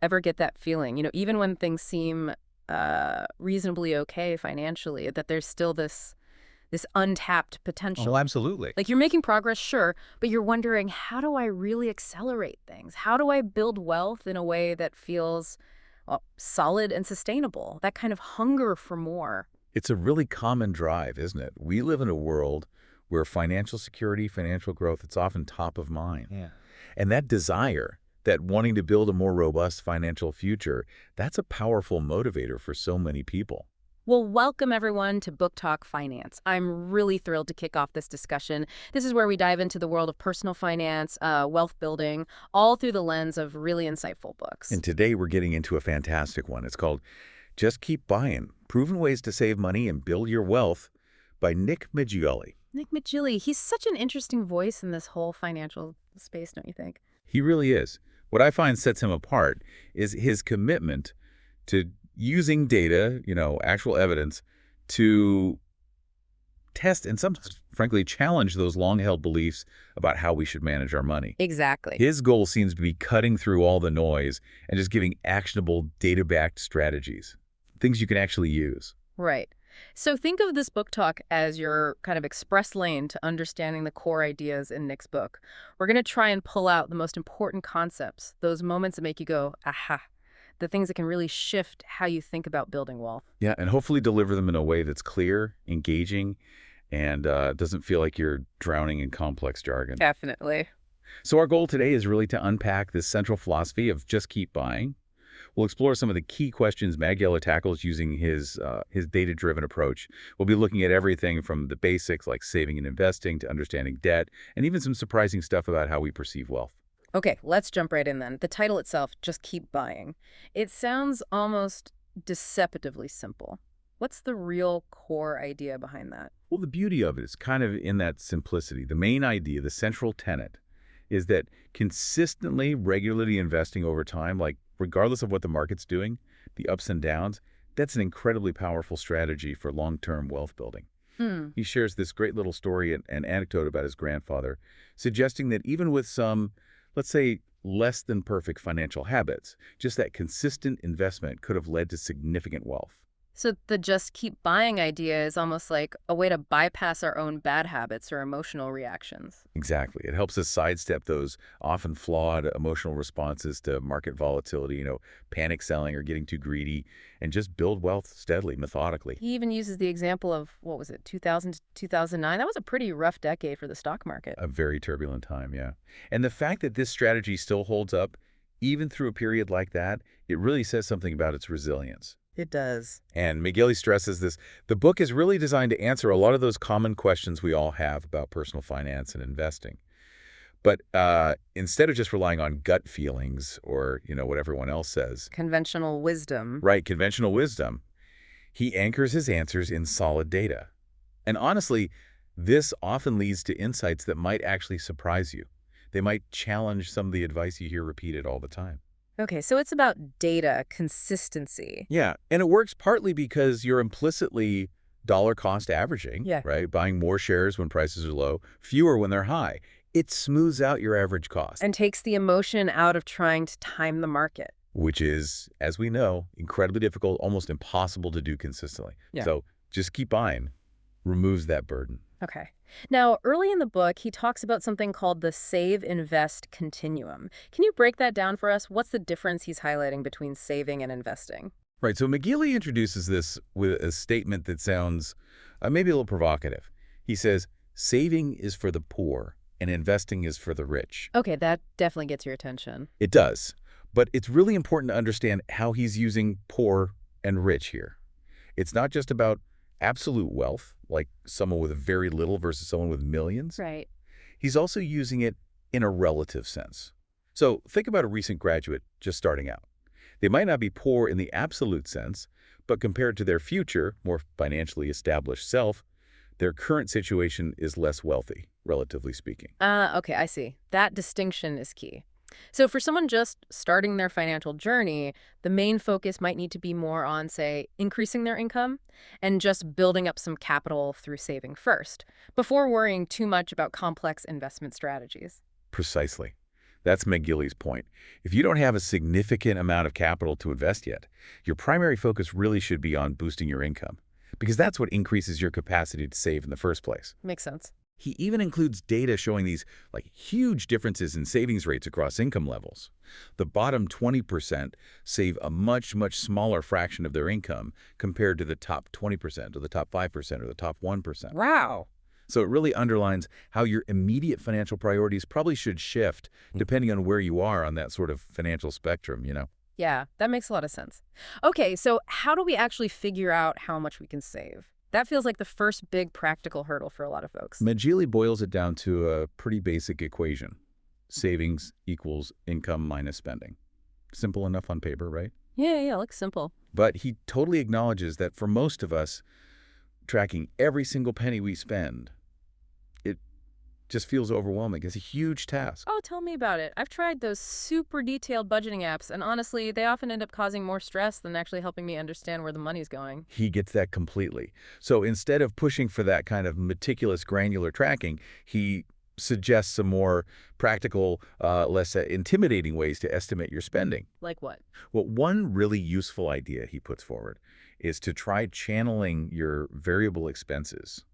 ever get that feeling, even when things seem reasonably okay financially, that there's still this untapped Oh, potential? absolutely. Like you're making progress, sure, but you're wondering, how do I really accelerate things? How do I build wealth in a way that feels solid and sustainable? That kind of hunger for more. It's a really common drive, isn't it? We live in a world where financial security, financial growth, it's often top of mind. Yeah. And that desire, that wanting to build a more robust financial future, that's a powerful motivator for so many people. Well, welcome everyone to Book Talk Finance. I'm really thrilled to kick off this discussion. This is where we dive into the world of personal finance, wealth building, all through the lens of really insightful books. And today we're getting into a fantastic one. It's called Just Keep Buying, Proven Ways to Save Money and Build Your Wealth by Nick Maggiulli. Nick Maggiulli, he's such an interesting voice in this whole financial space, don't you think? He really is. What I find sets him apart is his commitment to using data, actual evidence, to test and sometimes, frankly, challenge those long-held beliefs about how we should manage our money. Exactly. His goal seems to be cutting through all the noise and just giving actionable, data-backed strategies, things you can actually use. Right. So think of this book talk as your kind of express lane to understanding the core ideas in Nick's book. We're going to try and pull out the most important concepts, those moments that make you go, aha, the things that can really shift how you think about building wealth. Yeah, and hopefully deliver them in a way that's clear, engaging, and doesn't feel like you're drowning in complex jargon. Definitely. So our goal today is really to unpack this central philosophy of just keep buying. We'll explore some of the key questions Maggiello tackles using his data-driven approach. We'll be looking at everything from the basics like saving and investing to understanding debt, and even some surprising stuff about how we perceive wealth. Okay, let's jump right in then. The title itself, Just Keep Buying. It sounds almost deceptively simple. What's the real core idea behind that? Well, the beauty of it is kind of in that simplicity. The main idea, the central tenet, is that consistently, regularly investing over time, like regardless of what the market's doing, the ups and downs, that's an incredibly powerful strategy for long-term wealth building. Hmm. He shares this great little story and anecdote about his grandfather, suggesting that even with some, let's say, less than perfect financial habits, just that consistent investment could have led to significant wealth. So the just keep buying idea is almost like a way to bypass our own bad habits or emotional reactions. Exactly. It helps us sidestep those often flawed emotional responses to market volatility, panic selling or getting too greedy, and just build wealth steadily, methodically. He even uses the example of, what was it, 2000 to 2009? That was a pretty rough decade for the stock market. A very turbulent time, yeah. And the fact that this strategy still holds up, even through a period like that, it really says something about its resilience. It does. And McGilly stresses this. The book is really designed to answer a lot of those common questions we all have about personal finance and investing. But instead of just relying on gut feelings or, what everyone else says, Conventional wisdom. right, conventional wisdom, he anchors his answers in solid data. And honestly, this often leads to insights that might actually surprise you. They might challenge some of the advice you hear repeated all the time. Okay, so it's about data consistency. Yeah, and it works partly because you're implicitly dollar cost averaging, Yeah. right? Buying more shares when prices are low, fewer when they're high. It smooths out your average cost, And takes the emotion out of trying to time the market. which is, as we know, incredibly difficult, almost impossible to do consistently. Yeah. So just keep buying, removes that burden. Okay. Now, early in the book, he talks about something called the save-invest continuum. Can you break that down for us? What's the difference he's highlighting between saving and investing? Right, so McGeely introduces this with a statement that sounds maybe a little provocative. He says, saving is for the poor and investing is for the rich. Okay, that definitely gets your attention. It does, but it's really important to understand how he's using poor and rich here. It's not just about absolute wealth, like someone with very little versus someone with millions. Right. He's also using it in a relative sense. So think about a recent graduate just starting out. They might not be poor in the absolute sense, but compared to their future, more financially established self, their current situation is less wealthy, relatively speaking. Okay, I see. That distinction is key. So for someone just starting their financial journey, the main focus might need to be more on, say, increasing their income and just building up some capital through saving first, before worrying too much about complex investment strategies. Precisely. That's McGilly's point. If you don't have a significant amount of capital to invest yet, your primary focus really should be on boosting your income, because that's what increases your capacity to save in the first place. Makes sense. He even includes data showing these huge differences in savings rates across income levels. The bottom 20% save a much, much smaller fraction of their income compared to the top 20% or the top 5% or the top 1%. Wow. So it really underlines how your immediate financial priorities probably should shift depending on where you are on that sort of financial spectrum, you know? Yeah, that makes a lot of sense. Okay, so how do we actually figure out how much we can save? That feels like the first big practical hurdle for a lot of folks. Magili boils it down to a pretty basic equation. Savings equals income minus spending. Simple enough on paper, right? Yeah, looks simple. But he totally acknowledges that for most of us, tracking every single penny we spend, it just feels overwhelming. It's a huge task. Oh, tell me about it. I've tried those super detailed budgeting apps, and honestly, they often end up causing more stress than actually helping me understand where the money's going. He gets that completely. So instead of pushing for that kind of meticulous, granular tracking, he suggests some more practical, less intimidating ways to estimate your spending. Like what? Well, one really useful idea he puts forward is to try channeling your variable expenses,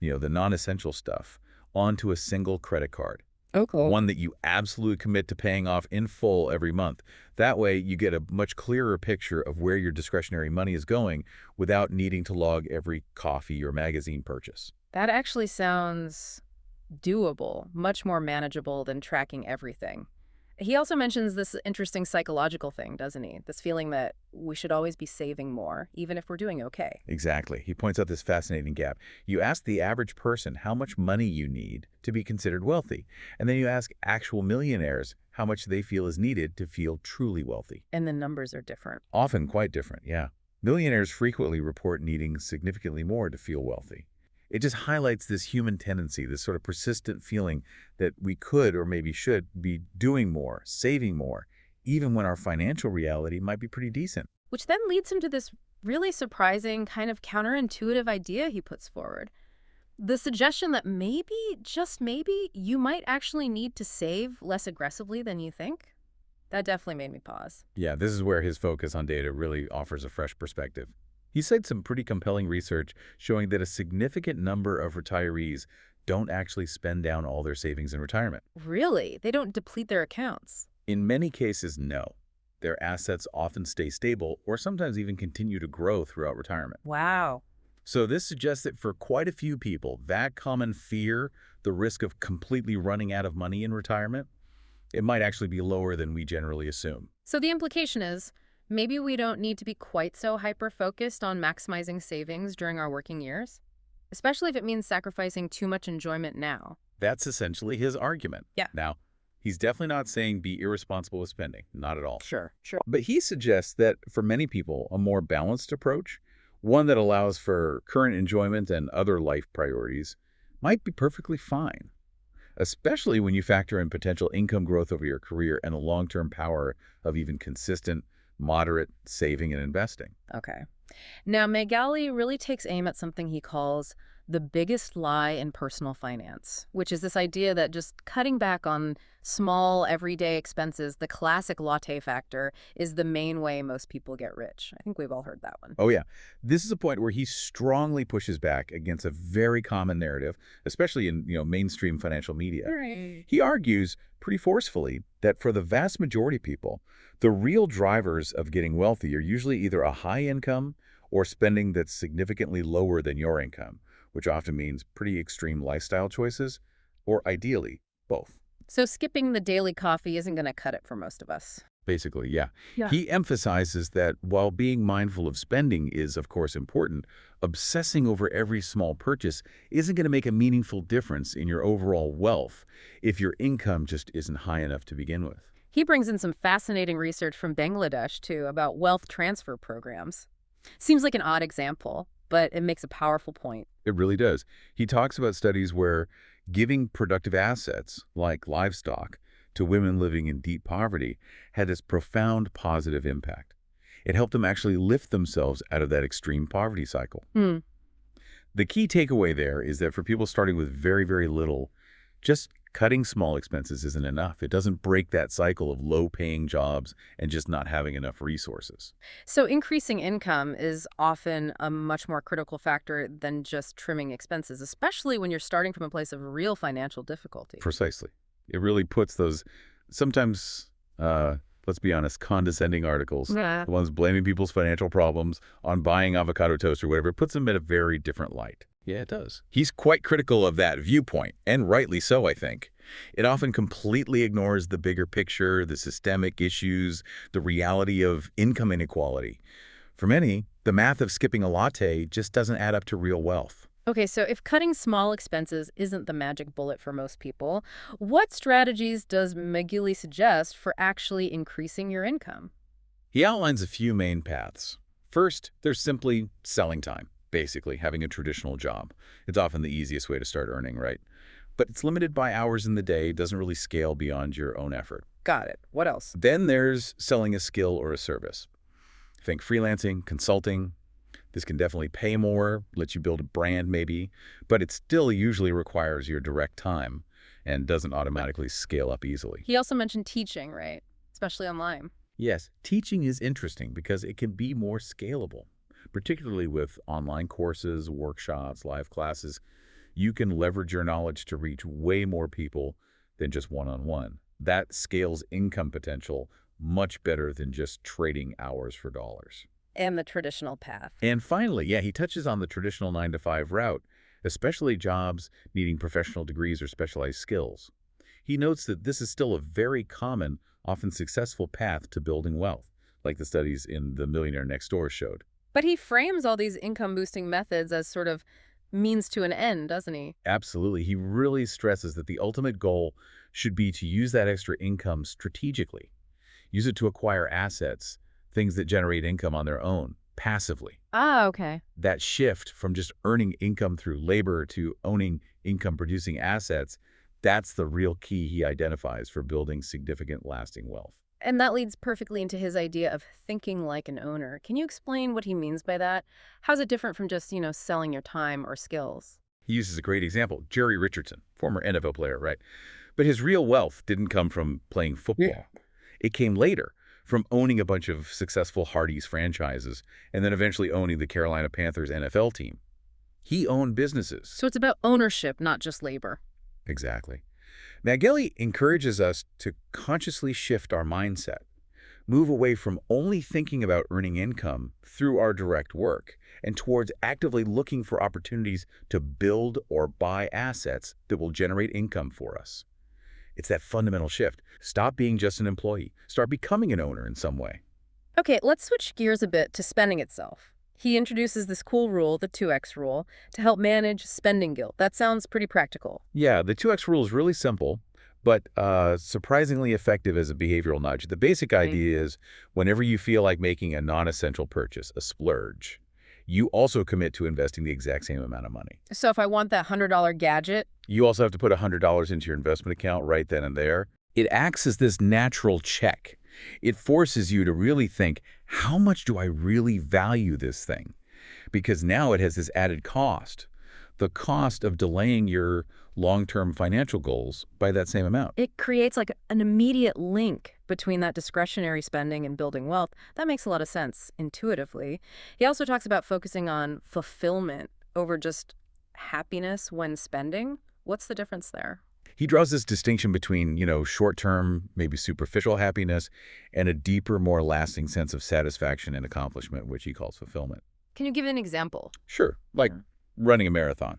the non-essential stuff, onto a single credit card. Oh, cool. One that you absolutely commit to paying off in full every month. That way, you get a much clearer picture of where your discretionary money is going without needing to log every coffee or magazine purchase. That actually sounds doable, much more manageable than tracking everything. He also mentions this interesting psychological thing, doesn't he? This feeling that we should always be saving more, even if we're doing okay. Exactly. He points out this fascinating gap. You ask the average person how much money you need to be considered wealthy, and then you ask actual millionaires how much they feel is needed to feel truly wealthy. And the numbers are different. Often quite different, yeah. Millionaires frequently report needing significantly more to feel wealthy. It just highlights this human tendency, this sort of persistent feeling that we could or maybe should be doing more, saving more, even when our financial reality might be pretty decent. Which then leads him to this really surprising, kind of counterintuitive idea he puts forward. The suggestion that maybe, just maybe, you might actually need to save less aggressively than you think. That definitely made me pause. Yeah, this is where his focus on data really offers a fresh perspective. He cites some pretty compelling research showing that a significant number of retirees don't actually spend down all their savings in retirement. Really? They don't deplete their accounts? In many cases, no. Their assets often stay stable or sometimes even continue to grow throughout retirement. Wow. So this suggests that for quite a few people, that common fear, the risk of completely running out of money in retirement, it might actually be lower than we generally assume. So the implication is, maybe we don't need to be quite so hyper-focused on maximizing savings during our working years, especially if it means sacrificing too much enjoyment now. That's essentially his argument. Yeah. Now, he's definitely not saying be irresponsible with spending. Not at all. Sure. But he suggests that for many people, a more balanced approach, one that allows for current enjoyment and other life priorities, might be perfectly fine, especially when you factor in potential income growth over your career and the long-term power of even consistent, moderate saving and investing. Okay. Now, Megali really takes aim at something he calls the biggest lie in personal finance, which is this idea that just cutting back on small, everyday expenses, the classic latte factor, is the main way most people get rich. I think we've all heard that one. Oh, yeah. This is a point where he strongly pushes back against a very common narrative, especially in mainstream financial media. Right. He argues pretty forcefully that for the vast majority of people, the real drivers of getting wealthy are usually either a high income or spending that's significantly lower than your income, which often means pretty extreme lifestyle choices, or ideally, both. So skipping the daily coffee isn't going to cut it for most of us. Basically, yeah. Yeah. He emphasizes that while being mindful of spending is, of course, important, obsessing over every small purchase isn't going to make a meaningful difference in your overall wealth if your income just isn't high enough to begin with. He brings in some fascinating research from Bangladesh, too, about wealth transfer programs. Seems like an odd example, but it makes a powerful point. It really does. He talks about studies where giving productive assets, like livestock, to women living in deep poverty had this profound positive impact. It helped them actually lift themselves out of that extreme poverty cycle. The key takeaway there is that for people starting with very, very little, just Cutting small expenses isn't enough. It doesn't break that cycle of low-paying jobs and just not having enough resources. So increasing income is often a much more critical factor than just trimming expenses, especially when you're starting from a place of real financial difficulty. Precisely. It really puts those sometimes, let's be honest, condescending articles, Yeah. the ones blaming people's financial problems on buying avocado toast or whatever, it puts them in a very different light. Yeah, it does. He's quite critical of that viewpoint, and rightly so, I think. It often completely ignores the bigger picture, the systemic issues, the reality of income inequality. For many, the math of skipping a latte just doesn't add up to real wealth. Okay, so if cutting small expenses isn't the magic bullet for most people, what strategies does McGilly suggest for actually increasing your income? He outlines a few main paths. First, there's simply selling time, basically having a traditional job. It's often the easiest way to start earning, right? But it's limited by hours in the day, doesn't really scale beyond your own effort. Got it. What else? Then there's selling a skill or a service. Think freelancing, consulting. This can definitely pay more, let you build a brand maybe, but it still usually requires your direct time and doesn't automatically scale up easily. He also mentioned teaching, right? Especially online. Yes, teaching is interesting because it can be more scalable, particularly with online courses, workshops, live classes. You can leverage your knowledge to reach way more people than just one-on-one. That scales income potential much better than just trading hours for dollars. And the traditional path. And finally, yeah, he touches on the traditional 9-to-5 route, especially jobs needing professional degrees or specialized skills. He notes that this is still a very common, often successful path to building wealth, like the studies in The Millionaire Next Door showed. But he frames all these income-boosting methods as sort of means to an end, doesn't he? Absolutely. He really stresses that the ultimate goal should be to use that extra income strategically. Use it to acquire assets, things that generate income on their own, passively. Ah, okay. That shift from just earning income through labor to owning income-producing assets, that's the real key he identifies for building significant lasting wealth. And that leads perfectly into his idea of thinking like an owner. Can you explain what he means by that? How's it different from just, selling your time or skills? He uses a great example, Jerry Richardson, former NFL player, right? But his real wealth didn't come from playing football. Yeah. It came later from owning a bunch of successful Hardee's franchises and then eventually owning the Carolina Panthers NFL team. He owned businesses. So it's about ownership, not just labor. Exactly. McGilly encourages us to consciously shift our mindset, move away from only thinking about earning income through our direct work and towards actively looking for opportunities to build or buy assets that will generate income for us. It's that fundamental shift. Stop being just an employee. Start becoming an owner in some way. Okay, let's switch gears a bit to spending itself. He introduces this cool rule, the 2X rule, to help manage spending guilt. That sounds pretty practical. Yeah, the 2X rule is really simple, but surprisingly effective as a behavioral nudge. The basic idea is whenever you feel like making a non-essential purchase, a splurge, you also commit to investing the exact same amount of money. So if I want that $100 gadget, You also have to put $100 into your investment account right then and there. It acts as this natural check. It forces you to really think, how much do I really value this thing? Because now it has this added cost, the cost of delaying your long-term financial goals by that same amount. it creates like an immediate link between that discretionary spending and building wealth. That makes a lot of sense intuitively. He also talks about focusing on fulfillment over just happiness when spending. What's the difference there? He draws this distinction between, short-term, maybe superficial happiness and a deeper, more lasting sense of satisfaction and accomplishment, which he calls fulfillment. Can you give an example? Sure, like running a marathon.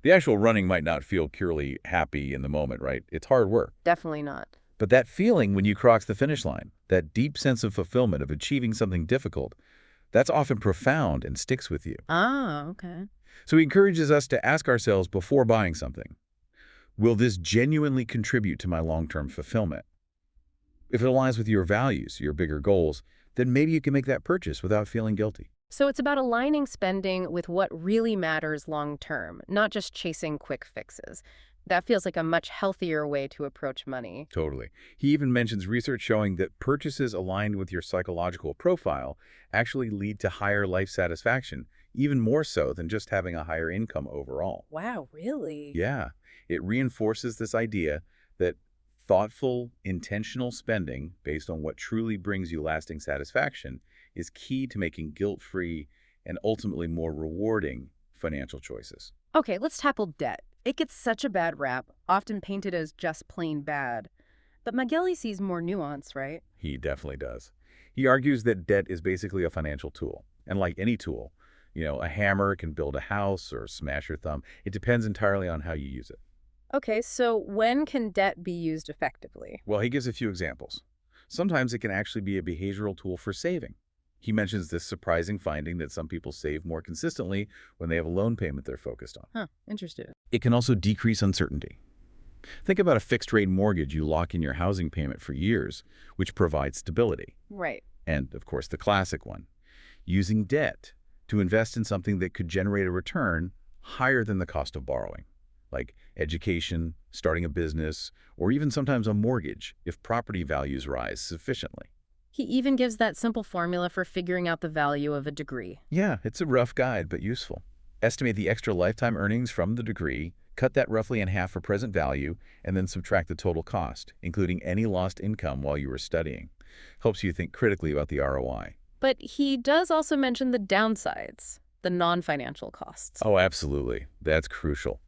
The actual running might not feel purely happy in the moment, right? It's hard work. Definitely not. But that feeling when you cross the finish line, that deep sense of fulfillment of achieving something difficult, that's often profound and sticks with you. Ah, okay. So he encourages us to ask ourselves before buying something, will this genuinely contribute to my long-term fulfillment? If it aligns with your values, your bigger goals, then maybe you can make that purchase without feeling guilty. So it's about aligning spending with what really matters long term, not just chasing quick fixes. That feels like a much healthier way to approach money. Totally. He even mentions research showing that purchases aligned with your psychological profile actually lead to higher life satisfaction, even more so than just having a higher income overall. Wow, really? Yeah. It reinforces this idea that thoughtful, intentional spending based on what truly brings you lasting satisfaction is key to making guilt-free and ultimately more rewarding financial choices. Okay, let's tackle debt. It gets such a bad rap, often painted as just plain bad. But Magelli sees more nuance, right? He definitely does. He argues that debt is basically a financial tool. And like any tool, a hammer can build a house or smash your thumb. It depends entirely on how you use it. Okay, so when can debt be used effectively? Well, he gives a few examples. Sometimes it can actually be a behavioral tool for saving. He mentions this surprising finding that some people save more consistently when they have a loan payment they're focused on. Huh, interesting. It can also decrease uncertainty. Think about a fixed-rate mortgage. You lock in your housing payment for years, which provides stability. Right. And, of course, the classic one, using debt to invest in something that could generate a return higher than the cost of borrowing, like education, starting a business, or even sometimes a mortgage if property values rise sufficiently. He even gives that simple formula for figuring out the value of a degree. Yeah, it's a rough guide, but useful. Estimate the extra lifetime earnings from the degree, cut that roughly in half for present value, and then subtract the total cost, including any lost income while you were studying. Helps you think critically about the ROI. But he does also mention the downsides, the non-financial costs. Oh, absolutely. That's crucial.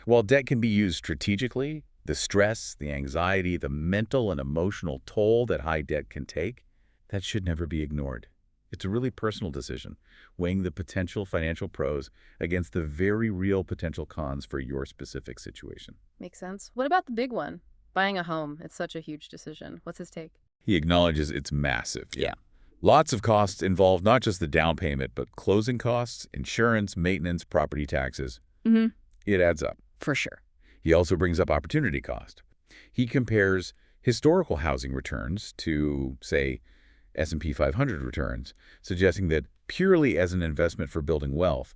While debt can be used strategically, the stress, the anxiety, the mental and emotional toll that high debt can take, that should never be ignored. It's a really personal decision, weighing the potential financial pros against the very real potential cons for your specific situation. Makes sense. What about the big one? Buying a home. It's such a huge decision. What's his take? He acknowledges it's massive. Yeah. Lots of costs involved, not just the down payment, but closing costs, insurance, maintenance, property taxes. Mm-hmm. It adds up. For sure. He also brings up opportunity cost. He compares historical housing returns to, say, S&P 500 returns, suggesting that purely as an investment for building wealth,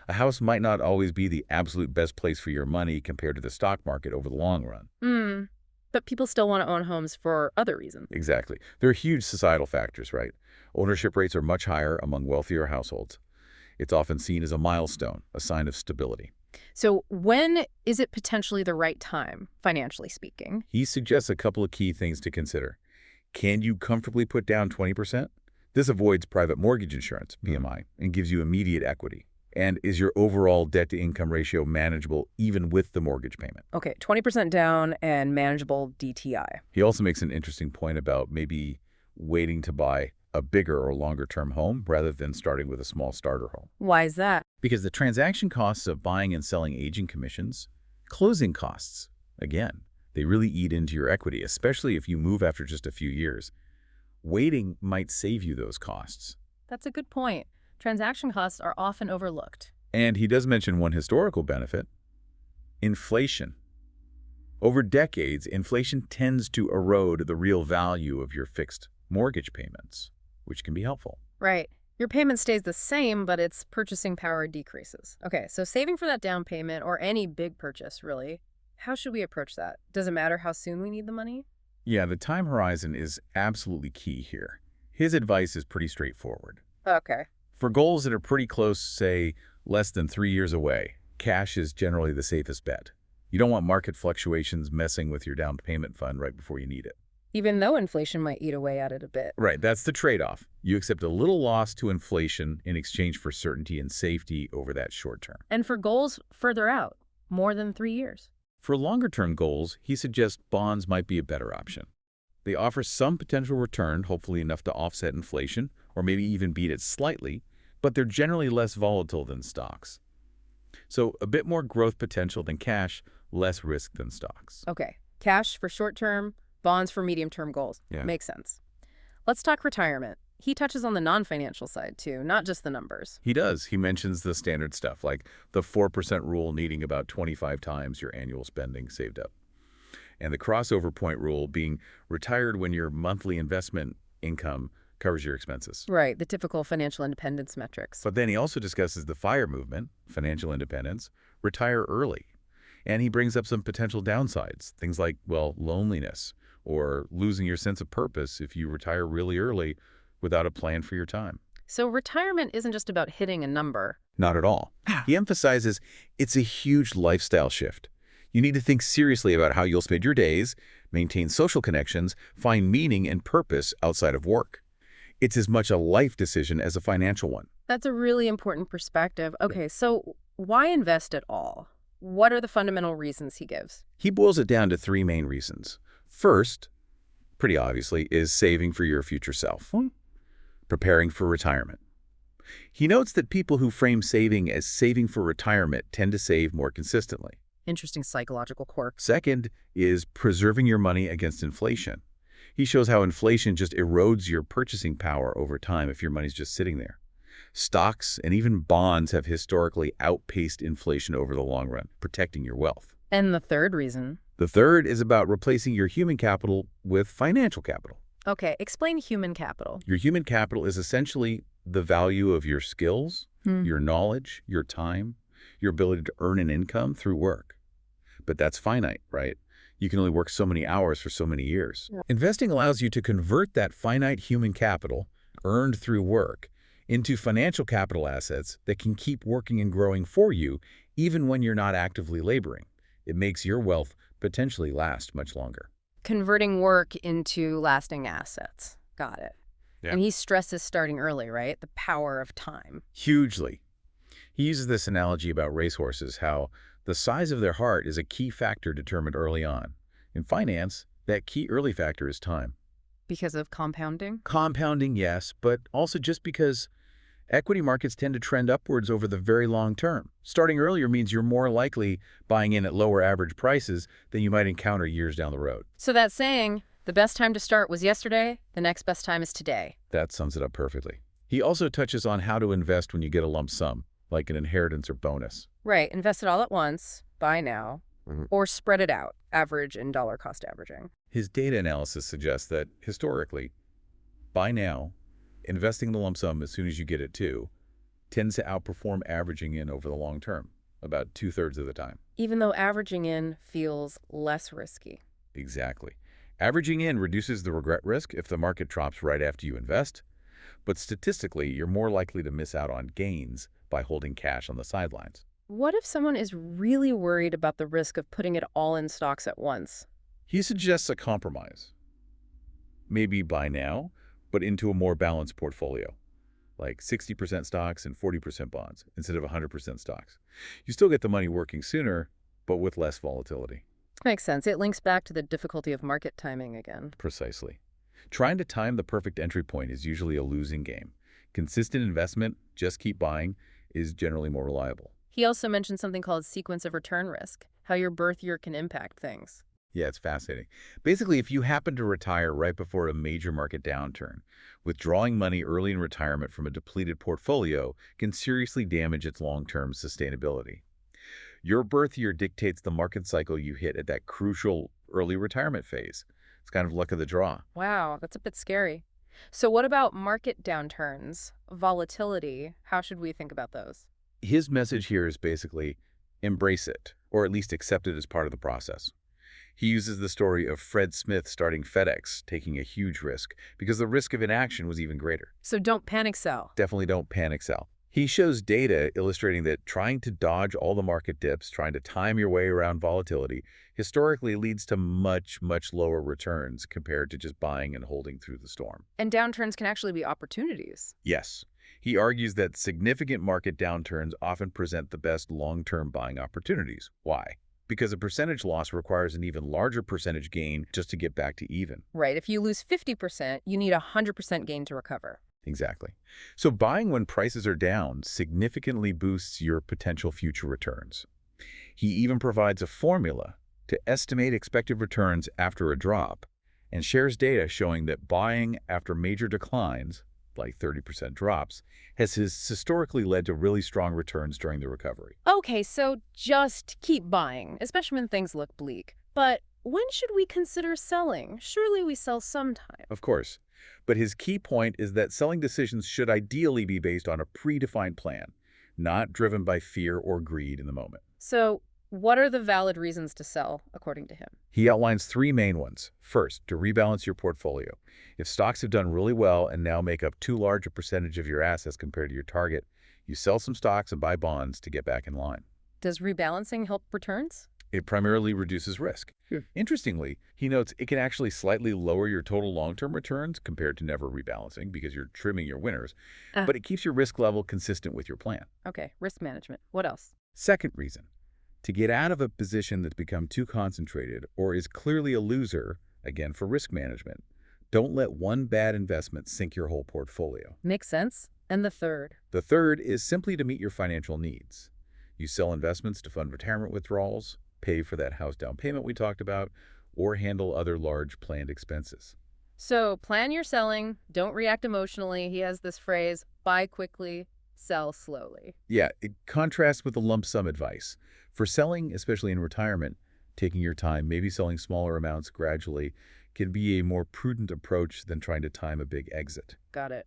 a house might not always be the absolute best place for your money compared to the stock market over the long run. But people still want to own homes for other reasons. Exactly. There are huge societal factors, right? Ownership rates are much higher among wealthier households. It's often seen as a milestone, a sign of stability. So when is it potentially the right time, financially speaking? He suggests a couple of key things to consider. Can you comfortably put down 20%? This avoids private mortgage insurance, PMI, and gives you immediate equity. And is your overall debt-to-income ratio manageable even with the mortgage payment? Okay, 20% down and manageable DTI. He also makes an interesting point about maybe waiting to buy a bigger or longer-term home rather than starting with a small starter home. Why is that? Because the transaction costs of buying and selling agent commissions, closing costs, again, they really eat into your equity, especially if you move after just a few years. Waiting might save you those costs. That's a good point. Transaction costs are often overlooked. And he does mention one historical benefit: inflation. Over decades, inflation tends to erode the real value of your fixed mortgage payments, which can be helpful. Right. Your payment stays the same, but its purchasing power decreases. Okay, so saving for that down payment or any big purchase, really, how should we approach that? Does it matter how soon we need the money? Yeah, the time horizon is absolutely key here. His advice is pretty straightforward. Okay. For goals that are pretty close, say, less than 3 years away, cash is generally the safest bet. You don't want market fluctuations messing with your down payment fund right before you need it. Even though inflation might eat away at it a bit. Right, that's the trade-off. You accept a little loss to inflation in exchange for certainty and safety over that short term. And for goals further out, more than 3 years. For longer-term goals, he suggests bonds might be a better option. They offer some potential return, hopefully enough to offset inflation, or maybe even beat it slightly, but they're generally less volatile than stocks. So a bit more growth potential than cash, less risk than stocks. Okay, cash for short-term, bonds for medium-term goals. Yeah. Makes sense. Let's talk retirement. He touches on the non-financial side, too, not just the numbers. He does. He mentions the standard stuff, like the 4% rule needing about 25 times your annual spending saved up. And the crossover point rule being retired when your monthly investment income covers your expenses. Right, the typical financial independence metrics. But then he also discusses the FIRE movement, financial independence, retire early. And he brings up some potential downsides, things like, well, loneliness, or losing your sense of purpose if you retire really early without a plan for your time. So retirement isn't just about hitting a number. Not at all. He emphasizes it's a huge lifestyle shift. You need to think seriously about how you'll spend your days, maintain social connections, find meaning and purpose outside of work. It's as much a life decision as a financial one. That's a really important perspective. Okay, so why invest at all? What are the fundamental reasons he gives? He boils it down to three main reasons. First, pretty obviously, is saving for your future self, preparing for retirement. He notes that people who frame saving as saving for retirement tend to save more consistently. Interesting psychological quirk. Second is preserving your money against inflation. He shows how inflation just erodes your purchasing power over time if your money's just sitting there. Stocks and even bonds have historically outpaced inflation over the long run, protecting your wealth. And the third reason? The third is about replacing your human capital with financial capital. Okay, explain human capital. Your human capital is essentially the value of your skills, your knowledge, your time, your ability to earn an income through work. But that's finite, right? You can only work so many hours for so many years. Yeah. Investing allows you to convert that finite human capital, earned through work, into financial capital assets that can keep working and growing for you even when you're not actively laboring. It makes your wealth potentially last much longer. Converting work into lasting assets. Got it. Yeah. And he stresses starting early, right? The power of time. Hugely. He uses this analogy about racehorses, how the size of their heart is a key factor determined early on. In finance, that key early factor is time. Because of compounding? Compounding, yes, but also just because equity markets tend to trend upwards over the very long term. Starting earlier means you're more likely buying in at lower average prices than you might encounter years down the road. So that's saying the best time to start was yesterday, the next best time is today. That sums it up perfectly. He also touches on how to invest when you get a lump sum, like an inheritance or bonus. Right, invest it all at once, buy now, or spread it out, average and dollar cost averaging. His data analysis suggests that, historically, buy now, investing the lump sum as soon as you get it too, tends to outperform averaging in over the long term, about 2/3 of the time. Even though averaging in feels less risky. Exactly. Averaging in reduces the regret risk if the market drops right after you invest, but statistically, you're more likely to miss out on gains by holding cash on the sidelines. What if someone is really worried about the risk of putting it all in stocks at once? He suggests a compromise. Maybe buy now, but into a more balanced portfolio, like 60% stocks and 40% bonds instead of 100% stocks. You still get the money working sooner, but with less volatility. Makes sense. It links back to the difficulty of market timing again. Precisely. Trying to time the perfect entry point is usually a losing game. Consistent investment, just keep buying, is generally more reliable. He also mentioned something called sequence of return risk, how your birth year can impact things. Yeah, it's fascinating. Basically, if you happen to retire right before a major market downturn, withdrawing money early in retirement from a depleted portfolio can seriously damage its long-term sustainability. Your birth year dictates the market cycle you hit at that crucial early retirement phase. It's kind of luck of the draw. Wow, that's a bit scary. So what about market downturns, volatility? How should we think about those? His message here is basically embrace it, or at least accept it as part of the process. He uses the story of Fred Smith starting FedEx, taking a huge risk, because the risk of inaction was even greater. So don't panic sell. Definitely don't panic sell. He shows data illustrating that trying to dodge all the market dips, trying to time your way around volatility, historically leads to much, much lower returns compared to just buying and holding through the storm. And downturns can actually be opportunities. Yes. He argues that significant market downturns often present the best long-term buying opportunities. Why? Because a percentage loss requires an even larger percentage gain just to get back to even. Right. If you lose 50%, you need a 100% gain to recover. Exactly. So buying when prices are down significantly boosts your potential future returns. He even provides a formula to estimate expected returns after a drop and shares data showing that buying after major declines, like 30% drops, has historically led to really strong returns during the recovery. Okay, so just keep buying, especially when things look bleak. But when should we consider selling? Surely we sell sometime. Of course. But his key point is that selling decisions should ideally be based on a predefined plan, not driven by fear or greed in the moment. So what are the valid reasons to sell, according to him? He outlines three main ones. First, to rebalance your portfolio. If stocks have done really well and now make up too large a percentage of your assets compared to your target, you sell some stocks and buy bonds to get back in line. Does rebalancing help returns? It primarily reduces risk. Sure. Interestingly, he notes it can actually slightly lower your total long-term returns compared to never rebalancing because you're trimming your winners, Uh, but it keeps your risk level consistent with your plan. okay, risk management. What else? Second reason, to get out of a position that's become too concentrated or is clearly a loser, again for risk management, don't let one bad investment sink your whole portfolio. Makes sense. And the third? The third is simply to meet your financial needs. You sell investments to fund retirement withdrawals, pay for that house down payment we talked about, or handle other large planned expenses. So plan your selling, don't react emotionally. He has this phrase, buy quickly, sell slowly. Yeah, it contrasts with the lump sum advice. For selling, especially in retirement, taking your time, maybe selling smaller amounts gradually, can be a more prudent approach than trying to time a big exit. Got it.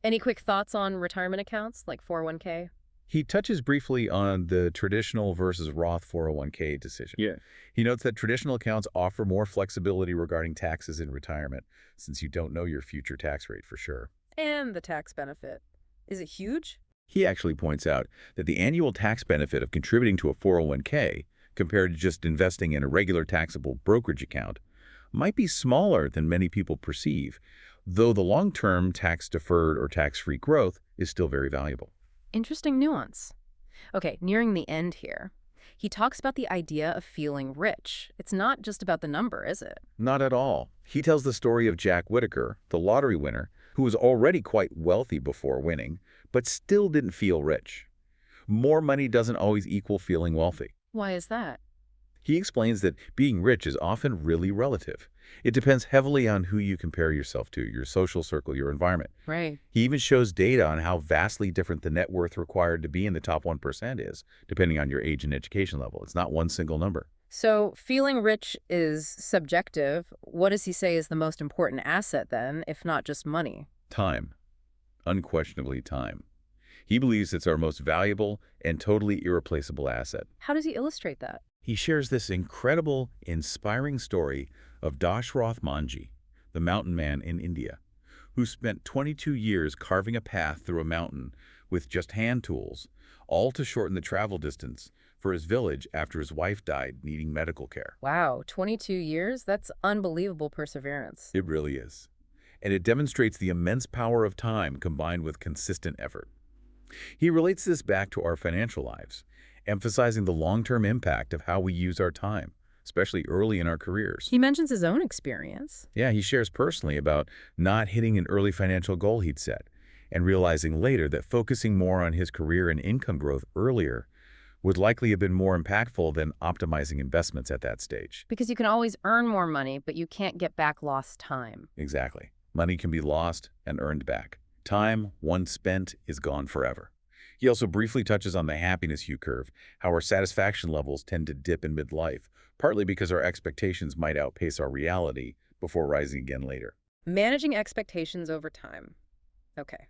Any quick thoughts on retirement accounts like 401k? He touches briefly on the traditional versus Roth 401k decision. Yeah. He notes that traditional accounts offer more flexibility regarding taxes in retirement, since you don't know your future tax rate for sure. And the tax benefit. Is it huge? He actually points out that the annual tax benefit of contributing to a 401k, compared to just investing in a regular taxable brokerage account, might be smaller than many people perceive, though the long-term tax-deferred or tax-free growth is still very valuable. Interesting nuance. Okay, nearing the end here. He talks about the idea of feeling rich. It's not just about the number, is it? Not at all. He tells the story of Jack Whitaker, the lottery winner, who was already quite wealthy before winning, but still didn't feel rich. More money doesn't always equal feeling wealthy. Why is that? He explains that being rich is often really relative. It depends heavily on who you compare yourself to, your social circle, your environment. Right. He even shows data on how vastly different the net worth required to be in the top 1% is, depending on your age and education level. It's not one single number. So feeling rich is subjective. What does he say is the most important asset then, if not just money? Time. Unquestionably time. He believes it's our most valuable and totally irreplaceable asset. How does he illustrate that? He shares this incredible, inspiring story of Dashrath Manji, the mountain man in India, who spent 22 years carving a path through a mountain with just hand tools, all to shorten the travel distance for his village after his wife died needing medical care. Wow, 22 years? That's unbelievable perseverance. It really is. And it demonstrates the immense power of time combined with consistent effort. He relates this back to our financial lives, emphasizing the long-term impact of how we use our time, especially early in our careers. He mentions his own experience. Yeah, he shares personally about not hitting an early financial goal he'd set and realizing later that focusing more on his career and income growth earlier would likely have been more impactful than optimizing investments at that stage. Because you can always earn more money, but you can't get back lost time. Exactly. Money can be lost and earned back. Time, once spent, is gone forever. He also briefly touches on the happiness hue curve, how our satisfaction levels tend to dip in midlife, partly because our expectations might outpace our reality before rising again later. Managing expectations over time. Okay.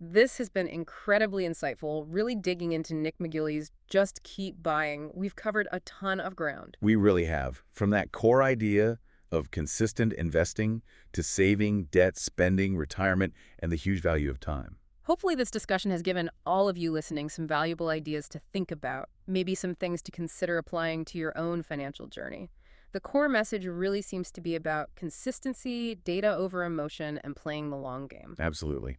This has been incredibly insightful, really digging into Nick McGilly's Just Keep Buying. We've covered a ton of ground. We really have. From that core idea of consistent investing to saving, debt, spending, retirement, and the huge value of time. Hopefully this discussion has given all of you listening some valuable ideas to think about, maybe some things to consider applying to your own financial journey. The core message really seems to be about consistency, data over emotion, and playing the long game. Absolutely.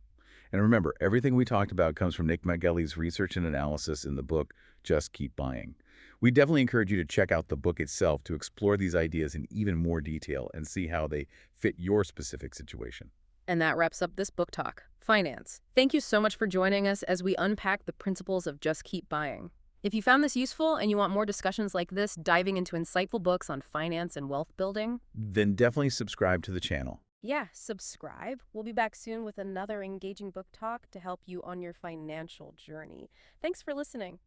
And remember, everything we talked about comes from Nick McGilly's research and analysis in the book, Just Keep Buying. We definitely encourage you to check out the book itself to explore these ideas in even more detail and see how they fit your specific situation. And that wraps up this book talk, Finance. Thank you so much for joining us as we unpack the principles of Just Keep Buying. If you found this useful and you want more discussions like this, diving into insightful books on finance and wealth building, Then definitely subscribe to the channel. yeah, subscribe. We'll be back soon with another engaging book talk to help you on your financial journey. Thanks for listening.